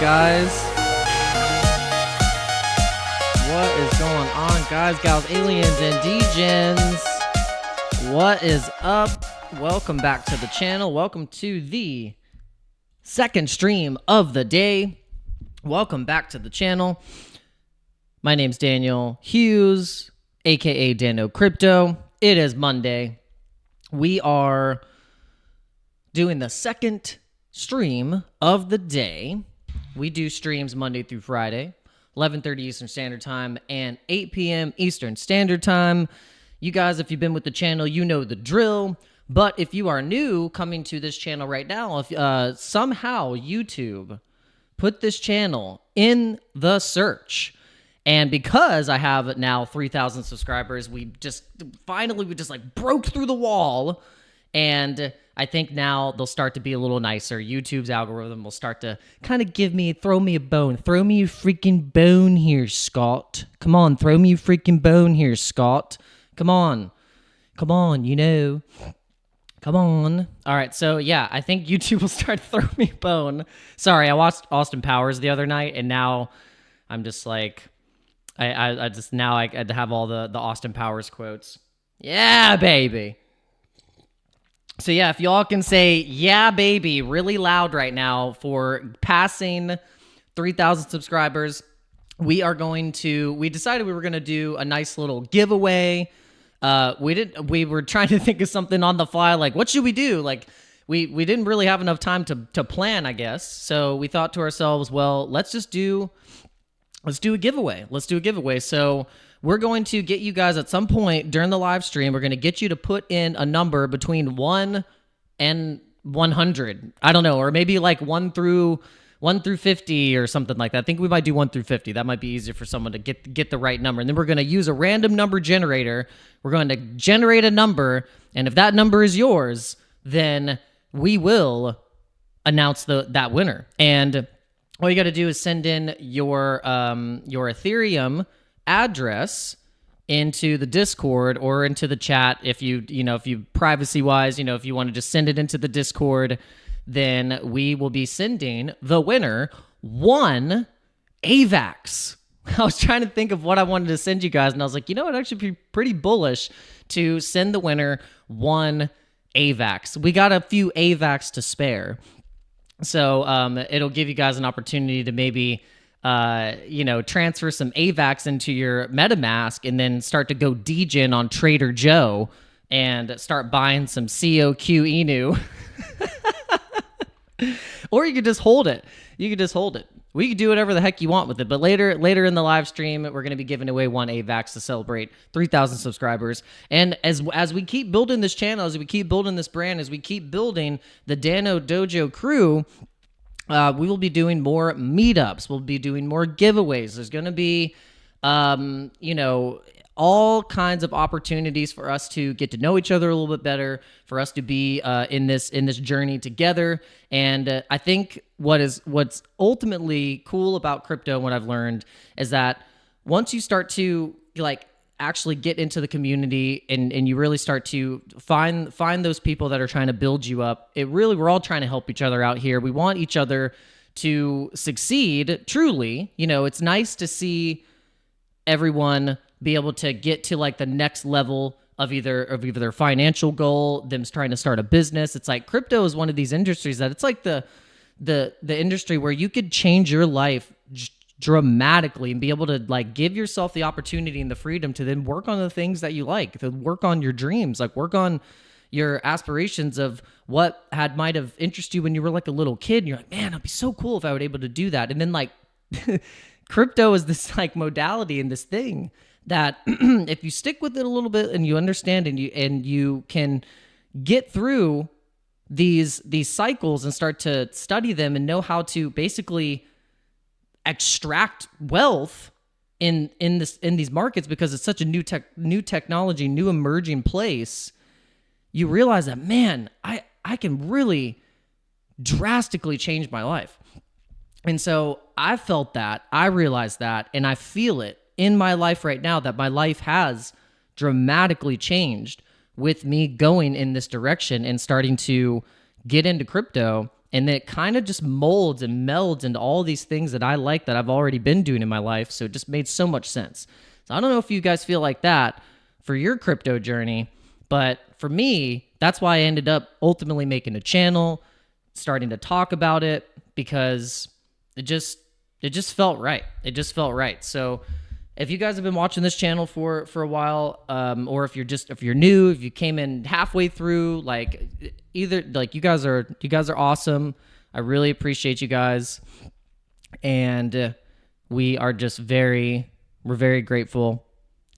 Guys, what is going on, guys, gals, aliens, and degens? What is up? Welcome back to the channel. Welcome to the second stream of the day. Welcome back to the channel. My name's Daniel Hughes, aka Dano Crypto. It is Monday. We are doing the second stream of the day. We do streams Monday through Friday, 11:30 Eastern Standard Time and 8 p.m. Eastern Standard Time. You guys, if you've been with the channel, you know the drill. But if you are new coming to this channel right now, if somehow YouTube put this channel in the search, and because I have now 3,000 subscribers, we just like broke through the wall, and I think now they'll start to be a little nicer. YouTube's algorithm will start to kind of throw me a bone. Throw me a freaking bone here, Scott. Come on, throw me a freaking bone here, Scott. Come on, you know. Come on. All right, so yeah, I think YouTube will start to throw me a bone. Sorry, I watched Austin Powers the other night, and now I'm just like, I had to have all the Austin Powers quotes. Yeah, baby. So yeah, if y'all can say, yeah, baby, really loud right now for passing 3,000 subscribers, we decided we were going to do a nice little giveaway. We were trying to think of something on the fly, like, what should we do? Like, we didn't really have enough time to plan, I guess. So we thought to ourselves, well, let's do a giveaway. Let's do a giveaway. So we're going to get you guys at some point during the live stream. We're going to get you to put in a number between 1 and 100. I don't know, or maybe like 1 through 50 or something like that. I think we might do 1 through 50. That might be easier for someone to get the right number. And then we're going to use a random number generator. We're going to generate a number, and if that number is yours, then we will announce that winner. And all you got to do is send in your Ethereum address into the Discord or into the chat. If you privacy wise, if you want to just send it into the Discord, then we will be sending the winner 1 AVAX. I was trying to think of what I wanted to send you guys, and I was like, it'd actually be pretty bullish to send the winner 1 AVAX. We got a few AVAX to spare. So it'll give you guys an opportunity to maybe transfer some AVAX into your MetaMask and then start to go degen on Trader Joe and start buying some COQ Inu. Or you could just hold it. We could do whatever the heck you want with it. But later in the live stream, we're going to be giving away 1 AVAX to celebrate 3,000 subscribers. And as we keep building this channel, as we keep building this brand, as we keep building the Dano Dojo crew, we will be doing more meetups. We'll be doing more giveaways. There's going to be, all kinds of opportunities for us to get to know each other a little bit better, for us to be in this journey together. And I think what's ultimately cool about crypto, what I've learned, is that once you start to actually get into the community and you really start to find those people that are trying to build you up, we're all trying to help each other out here. We want each other to succeed truly. It's nice to see everyone be able to get to the next level of either their financial goal, them trying to start a business. It's like crypto is one of these industries that it's like the industry where you could change your life dramatically and be able to give yourself the opportunity and the freedom to then work on the things that you like, to work on your dreams, work on your aspirations of what might have interested you when you were a little kid. And you're like, man, it'd be so cool if I were able to do that. And then crypto is this modality and this thing that if you stick with it a little bit and you understand and you can get through these cycles and start to study them and know how to basically extract wealth in these markets, because it's such a new technology, new emerging place, you realize that, man, I can really drastically change my life. And so I felt that, I realized that, and I feel it in my life right now, that my life has dramatically changed with me going in this direction and starting to get into crypto. And it kind of just molds and melds into all these things that I like, that I've already been doing in my life. So it just made so much sense. So I don't know if you guys feel like that for your crypto journey, but for me, that's why I ended up ultimately making a channel, starting to talk about it, because it just felt right. It just felt right. So if you guys have been watching this channel for a while, or if you're new, if you came in halfway through, like, either, like, you guys are awesome. I really appreciate you guys, and we are just we're very grateful,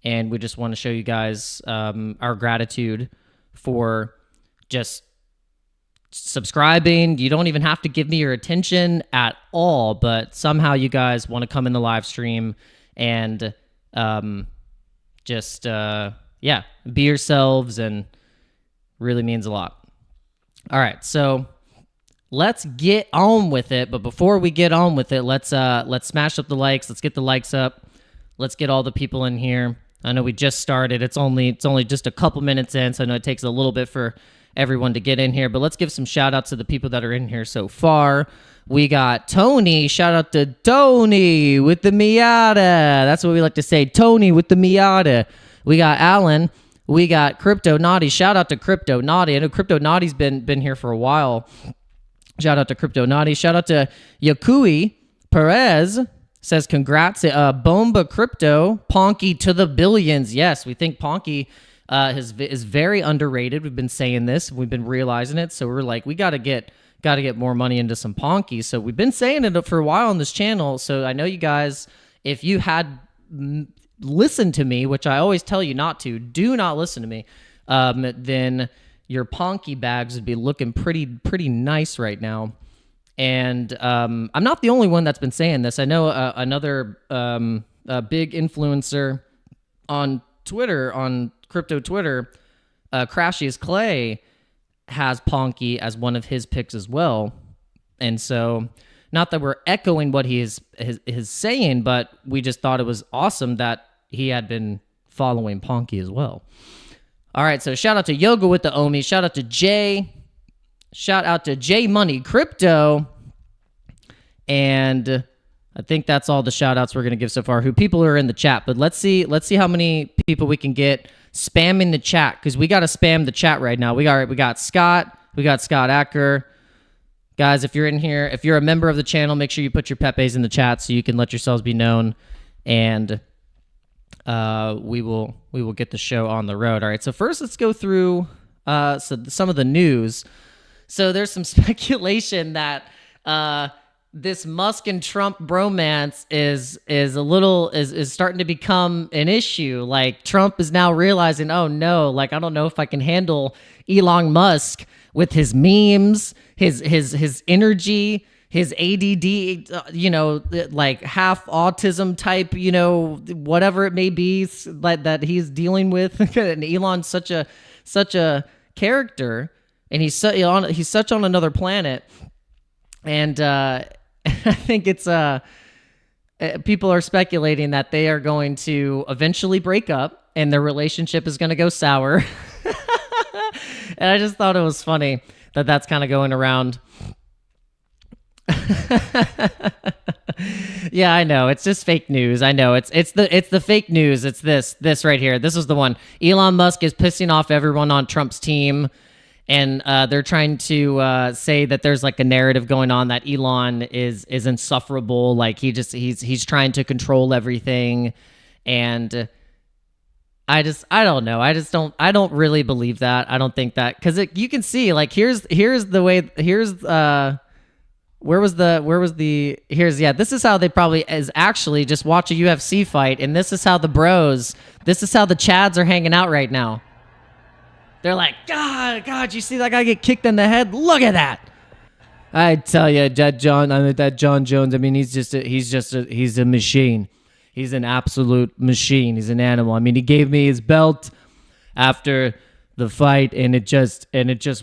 and we just want to show you guys our gratitude for just subscribing. You don't even have to give me your attention at all, but somehow you guys want to come in the live stream and be yourselves, and really means a lot. All right, so let's get on with it. But before we get on with it, let's smash up the likes. Let's get the likes up. Let's get all the people in here. I know we just started. It's only just a couple minutes in, so I know it takes a little bit for everyone to get in here. But let's give some shout outs to the people that are in here so far. We got Tony. Shout out to Tony with the Miata. That's what we like to say. Tony with the Miata. We got Alan. We got Crypto Naughty. Shout out to Crypto Naughty. I know Crypto Naughty's been here for a while. Shout out to Crypto Naughty. Shout out to Yakui Perez. Says congrats. Bomba Crypto. Ponky to the billions. Yes, we think Ponky is very underrated. We've been saying this. We've been realizing it. So we're like, we got to get more money into some Ponky. So we've been saying it for a while on this channel. So I know you guys, if you had listened to me, which I always tell you not to, do not listen to me, then your Ponky bags would be looking pretty nice right now. And I'm not the only one that's been saying this. I know another big influencer on Twitter, on crypto Twitter, Crashiest Clay, has Ponky as one of his picks as well. And so, not that we're echoing what he is saying, but we just thought it was awesome that he had been following Ponky as well. All right, so shout out to Yoga with the Omi. Shout out to Jay. Shout out to J Money Crypto. And I think that's all the shout outs we're going to give so far. Who people are in the chat, but let's see how many people we can get spamming the chat, because we got to spam the chat right now. We got Scott. We got Scott Acker. Guys, if you're in here, if you're a member of the channel, make sure you put your Pepes in the chat so you can let yourselves be known, and we will get the show on the road. All right, so first let's go through some of the news. So there's some speculation that this Musk and Trump bromance is starting to become an issue. Like, Trump is now realizing, oh no, like, I don't know if I can handle Elon Musk with his memes, his energy, his ADD, like half autism type, whatever it may be, like that he's dealing with. And Elon's such a character, and he's such on another planet. And I think it's people are speculating that they are going to eventually break up and their relationship is going to go sour. And I just thought it was funny that that's kind of going around. Yeah, I know. It's just fake news. I know. It's the fake news. It's this right here. This is the one. Elon Musk is pissing off everyone on Trump's team. And they're trying to say that there's like a narrative going on that Elon is insufferable. Like he's trying to control everything. And I don't know. I don't really believe that. I don't think that, because you can see, like, here's the way, this is how they probably is actually just watch a UFC fight. And this is how the Chads are hanging out right now. They're like, God, you see that guy get kicked in the head? Look at that. I tell you, that John Jones, I mean, he's a machine. He's an absolute machine. He's an animal. I mean, he gave me his belt after the fight, and it just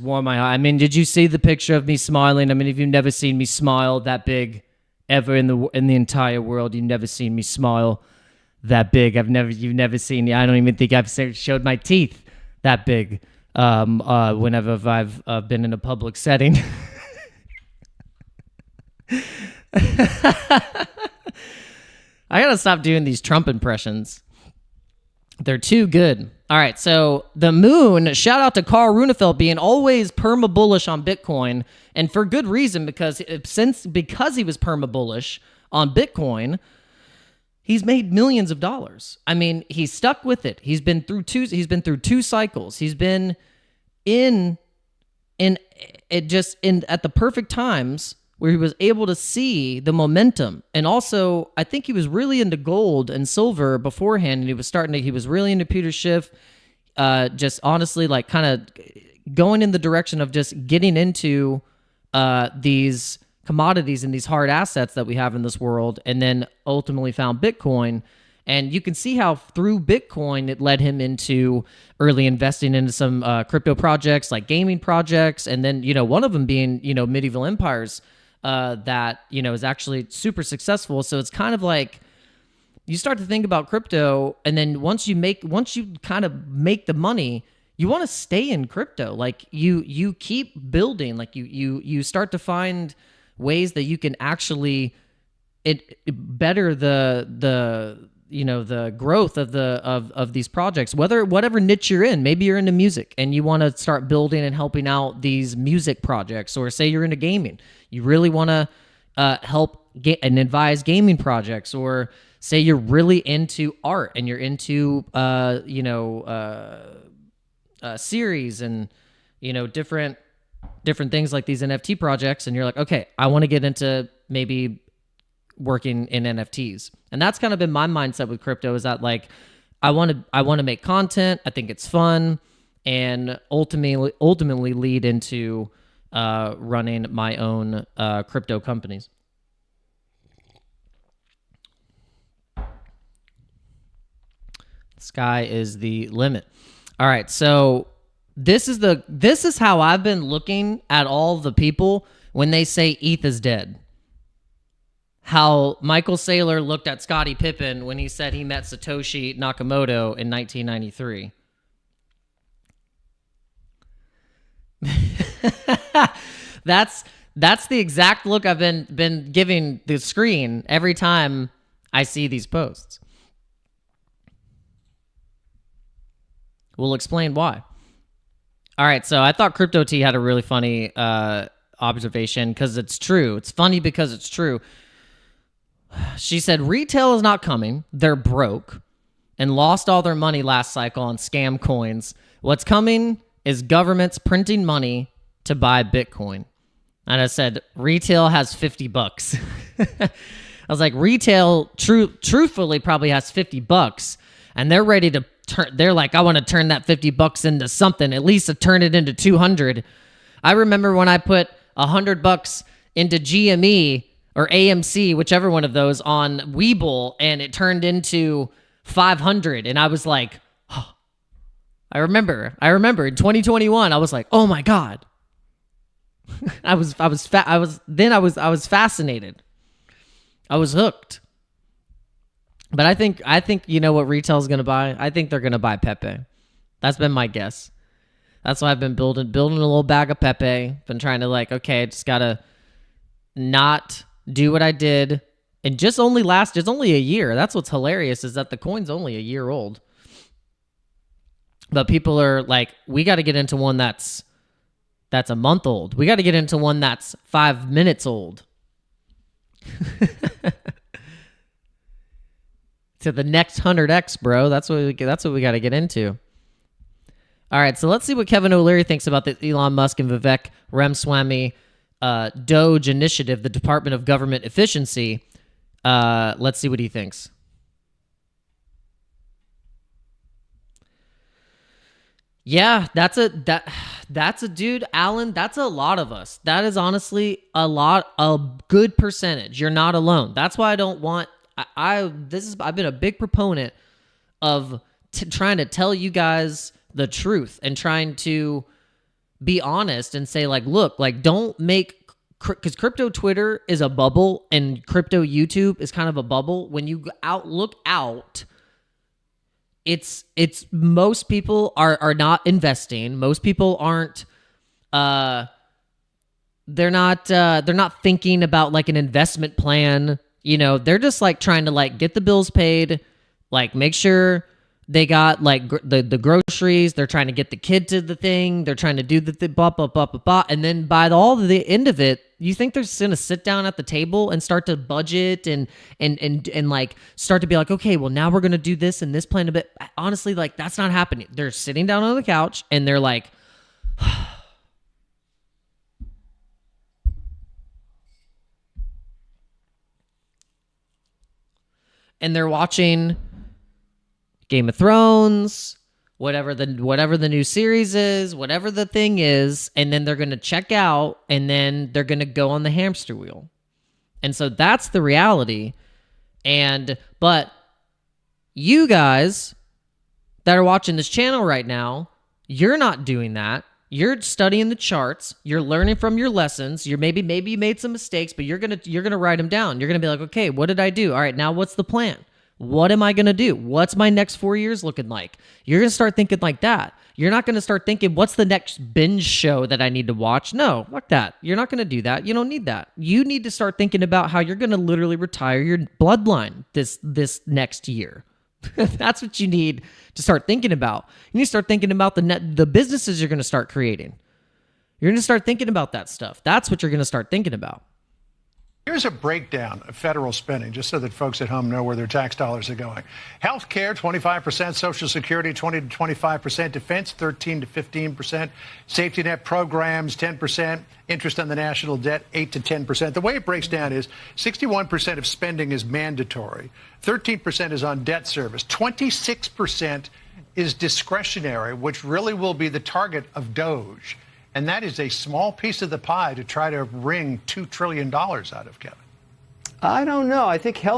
warmed my heart. I mean, did you see the picture of me smiling? I mean, if you've never seen me smile that big ever in the entire world, you've never seen me smile that big. You've never seen me. I don't even think I've showed my teeth that big whenever I've been in a public setting. I gotta stop doing these Trump impressions. They're too good. All right, so the moon, shout out to Carl Runefelt being always perma-bullish on Bitcoin, and for good reason, because he was perma-bullish on Bitcoin, he's made millions of dollars. I mean, he's stuck with it. He's been through two cycles. He's been at the perfect times where he was able to see the momentum. And also, I think he was really into gold and silver beforehand, and he was really into Peter Schiff, just honestly, like, kind of going in the direction of just getting into these commodities and these hard assets that we have in this world, and then ultimately found Bitcoin. And you can see how through Bitcoin, it led him into early investing into some crypto projects, like gaming projects, and then, one of them being, Medieval Empires, that is actually super successful. So it's kind of like you start to think about crypto, and then once you kind of make the money, you want to stay in crypto. Like you keep building, like you start to find ways that you can actually better the growth of these projects, whatever niche you're in. Maybe you're into music and you want to start building and helping out these music projects, or say you're into gaming, you really want to help get and advise gaming projects, or say you're really into art and you're into series and different things like these NFT projects, and you're like, okay, I want to get into maybe working in NFTs. And that's kind of been my mindset with crypto, is that, like, I want to make content. I think it's fun, and ultimately lead into running my own crypto companies. Sky is the limit. All right, so this is how I've been looking at all the people when they say ETH is dead. How Michael Saylor looked at Scottie Pippen when he said he met Satoshi Nakamoto in 1993. That's the exact look I've been giving the screen every time I see these posts. We'll explain why. All right, so I thought Crypto T had a really funny observation, because it's true. It's funny because it's true. She said, retail is not coming. They're broke and lost all their money last cycle on scam coins. What's coming is governments printing money to buy Bitcoin. And I said, retail has $50. I was like, retail truthfully probably has $50, and they're ready to they're like, I want to turn that $50 into something, at least to turn it into 200. I remember when I put $100 into GME or AMC, whichever one of those, on Webull, and it turned into 500, and I was like, oh. I remember in 2021, I was like, oh my God. I was fascinated. I was hooked. But I think what retail's going to buy? I think they're going to buy Pepe. That's been my guess. That's why I've been building a little bag of Pepe. Been trying to, like, okay, just got to not do what I did. And it's only a year. That's what's hilarious, is that the coin's only a year old. But people are like, we got to get into one that's a month old. We got to get into one that's 5 minutes old. To the next 100x, bro. That's what we got to get into. All right, so let's see what Kevin O'Leary thinks about the Elon Musk and Vivek Ramaswamy Doge initiative, the Department of Government Efficiency. Let's see what he thinks. Yeah, that's a dude, Alan. That's a lot of us. That is honestly a good percentage. You're not alone. That's why I don't want. I've been a big proponent of trying to tell you guys the truth and trying to be honest and say, like, look, like, don't make, because crypto Twitter is a bubble and crypto YouTube is kind of a bubble. When you look out. It's most people are not investing. Most people aren't they're not thinking about like an investment plan. You know, they're just like trying to like get the bills paid, like make sure they got like the groceries. They're trying to get the kid to the thing. They're trying to do the blah, blah, blah, blah, blah. And then by the end of it, you think they're just gonna sit down at the table and start to budget and like start to be like, okay, well now we're gonna do this and this plan a bit. Honestly, like that's not happening. They're sitting down on the couch and they're like, and they're watching Game of Thrones, whatever the new series is, whatever the thing is, and then they're going to check out and then they're going to go on the hamster wheel. And so that's the reality. But you guys that are watching this channel right now, you're not doing that. You're studying the charts. You're learning from your lessons. You're maybe you made some mistakes, but you're gonna write them down. You're gonna be like, okay, what did I do? All right, now what's the plan? What am I gonna do? What's my next 4 years looking like? You're gonna start thinking like that. You're not gonna start thinking, what's the next binge show that I need to watch? No, fuck that. You're not gonna do that. You don't need that. You need to start thinking about how you're gonna literally retire your bloodline this next year. That's what you need to start thinking about. You need to start thinking about the businesses you're going to start creating. You're going to start thinking about that stuff. That's what you're going to start thinking about. Here's a breakdown of federal spending, just so that folks at home know where their tax dollars are going. Healthcare, 25%, Social Security, 20 to 25%, defense, 13 to 15%, safety net programs, 10%, interest on the national debt, 8 to 10%. The way it breaks down is 61% of spending is mandatory, 13% is on debt service, 26% is discretionary, which really will be the target of Doge. And that is a small piece of the pie to try to wring $2 trillion out of, Kevin. I don't know. I think health